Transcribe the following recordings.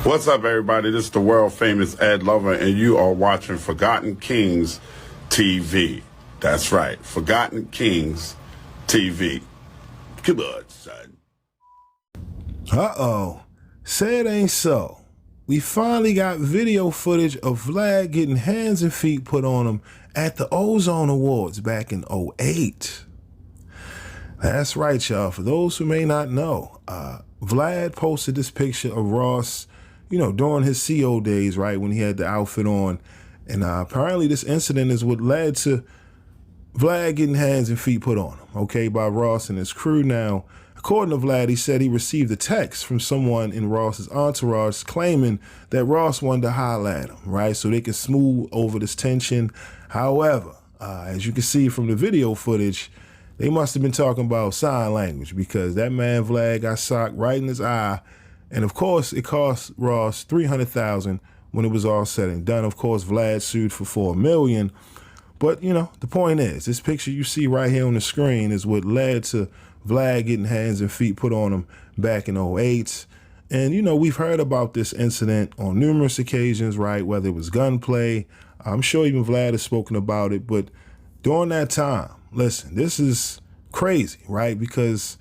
What's up, everybody? This is the world famous Ed Lover, and you are watching Forgotten Kings TV. That's right, Forgotten Kings TV. Come on, son. Uh-oh. Say it ain't so. We finally got video footage of Vlad getting hands and feet put on him at the Ozone Awards back in '08. That's right, y'all. For those who may not know, Vlad posted this picture of Ross, during his CO days, right, when he had the outfit on. And apparently this incident is what led to Vlad getting hands and feet put on him, okay, by Ross and his crew. Now, according to Vlad, he said he received a text from someone in Ross's entourage claiming that Ross wanted to holler at him, right, so they could smooth over this tension. However, as you can see from the video footage, they must have been talking about sign language, because that man Vlad got socked right in his eye. And of course, it cost Ross $300,000 when it was all said and done. Of course, Vlad sued for $4 million. But, the point is, this picture you see right here on the screen is what led to Vlad getting hands and feet put on him back in '08. And, we've heard about this incident on numerous occasions, right? Whether it was gunplay. I'm sure even Vlad has spoken about it. But during that time, listen, this is crazy, right? Because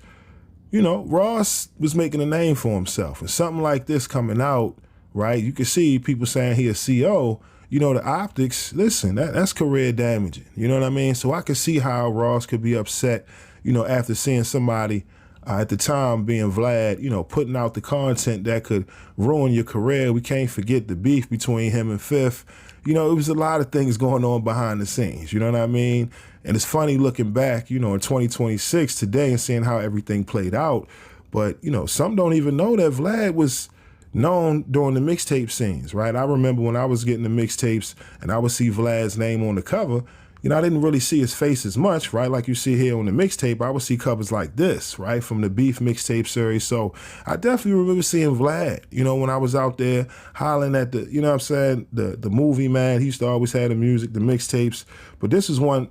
Ross was making a name for himself, and something like this coming out, right? You can see people saying he a CO, the optics, listen, that's career damaging. You know what I mean? So I could see how Ross could be upset, after seeing somebody at the time being Vlad, putting out the content that could ruin your career. We can't forget the beef between him and Fifth. It was a lot of things going on behind the scenes, you know what I mean? And it's funny looking back, in 2026 today and seeing how everything played out. But, some don't even know that Vlad was known during the mixtape scenes, right? I remember when I was getting the mixtapes and I would see Vlad's name on the cover, I didn't really see his face as much, right? Like you see here on the mixtape, I would see covers like this, right? From the Beef mixtape series. So I definitely remember seeing Vlad, when I was out there hollering at the, the movie man. He used to always have the music, the mixtapes. But this is one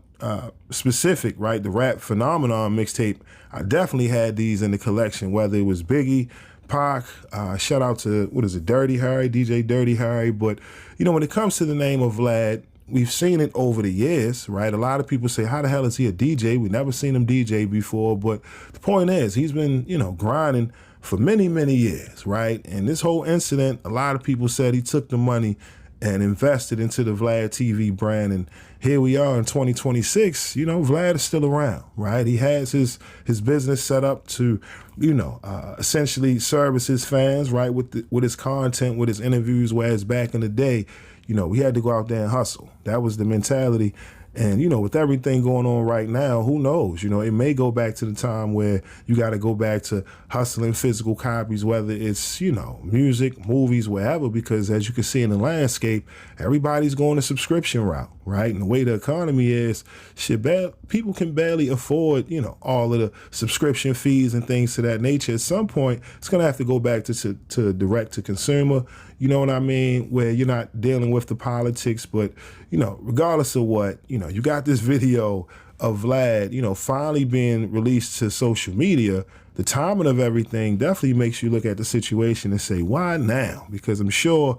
specific, right? The Rap Phenomenon mixtape. I definitely had these in the collection, whether it was Biggie, Pac, shout out to, Dirty Harry, DJ Dirty Harry. But, when it comes to the name of Vlad, we've seen it over the years, right? A lot of people say, how the hell is he a DJ? We've never seen him DJ before. But the point is, he's been, grinding for many, many years, right? And this whole incident, a lot of people said he took the money and invested into the Vlad TV brand. And here we are in 2026, Vlad is still around, right? He has his business set up to, essentially service his fans, right? With his content, with his interviews, whereas back in the day, we had to go out there and hustle. That was the mentality. And, with everything going on right now, who knows? It may go back to the time where you got to go back to hustling physical copies, whether it's, music, movies, wherever, because as you can see in the landscape, everybody's going the subscription route, right? And the way the economy is, people can barely afford, all of the subscription fees and things to that nature. At some point, it's going to have to go back to direct to consumer, you know what I mean, where you're not dealing with the politics. But, regardless of what, you got this video of Vlad, finally being released to social media. The timing of everything definitely makes you look at the situation and say, why now? Because I'm sure,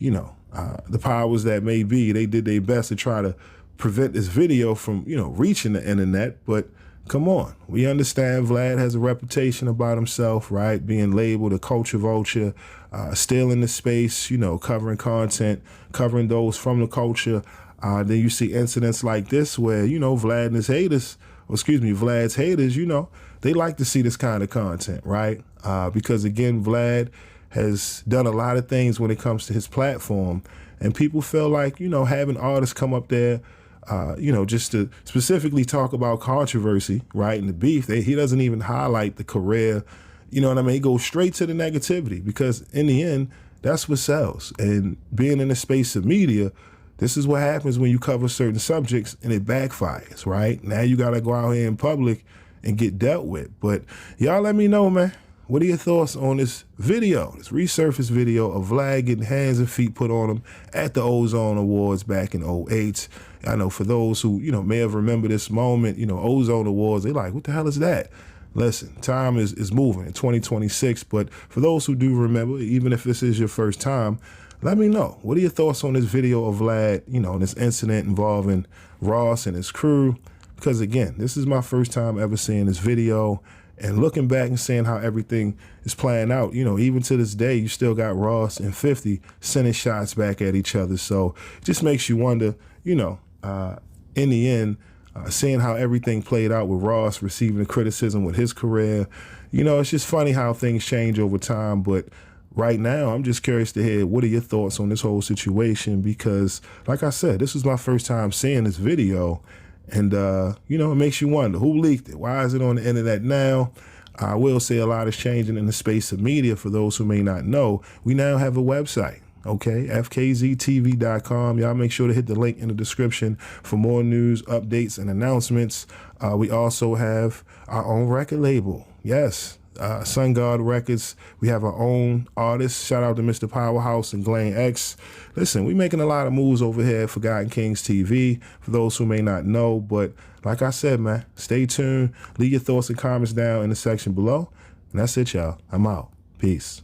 the powers that may be, they did their best to try to prevent this video from, reaching the internet. But come on, we understand Vlad has a reputation about himself, right? Being labeled a culture vulture, still in the space, covering content, covering those from the culture. Then you see incidents like this where, Vlad and his haters, Vlad's haters, they like to see this kind of content, right? Because again, Vlad has done a lot of things when it comes to his platform, and people feel like, having artists come up there, just to specifically talk about controversy, right, and the beef, he doesn't even highlight the career, you know what I mean? He goes straight to the negativity, because in the end, that's what sells. And being in the space of media, this is what happens when you cover certain subjects and it backfires, right? Now you got to go out here in public and get dealt with. But y'all let me know, man. What are your thoughts on this video, this resurfaced video of Vlad getting hands and feet put on him at the Ozone Awards back in '08? I know for those who, may have remembered this moment, Ozone Awards, they like, what the hell is that? listen, time is moving in 2026. But for those who do remember, even if this is your first time, let me know. What are your thoughts on this video of Vlad, this incident involving Ross and his crew? Because again, this is my first time ever seeing this video and looking back and seeing how everything is playing out. Even to this day, you still got Ross and 50 sending shots back at each other. So it just makes you wonder, in the end, seeing how everything played out with Ross receiving the criticism with his career. It's just funny how things change over time. But right now, I'm just curious to hear what are your thoughts on this whole situation, because like I said, this was my first time seeing this video. And, it makes you wonder who leaked it. Why is it on the internet now? I will say a lot is changing in the space of media. For those who may not know, we now have a website. Okay, fkztv.com. Y'all make sure to hit the link in the description for more news, updates, and announcements. We also have our own record label. Yes, Sungod Records. We have our own artists. Shout out to Mr. Powerhouse and Glane X. Listen, we making a lot of moves over here at Forgotten Kings TV, for those who may not know. But like I said, man, stay tuned. Leave your thoughts and comments down in the section below. And that's it, y'all. I'm out. Peace.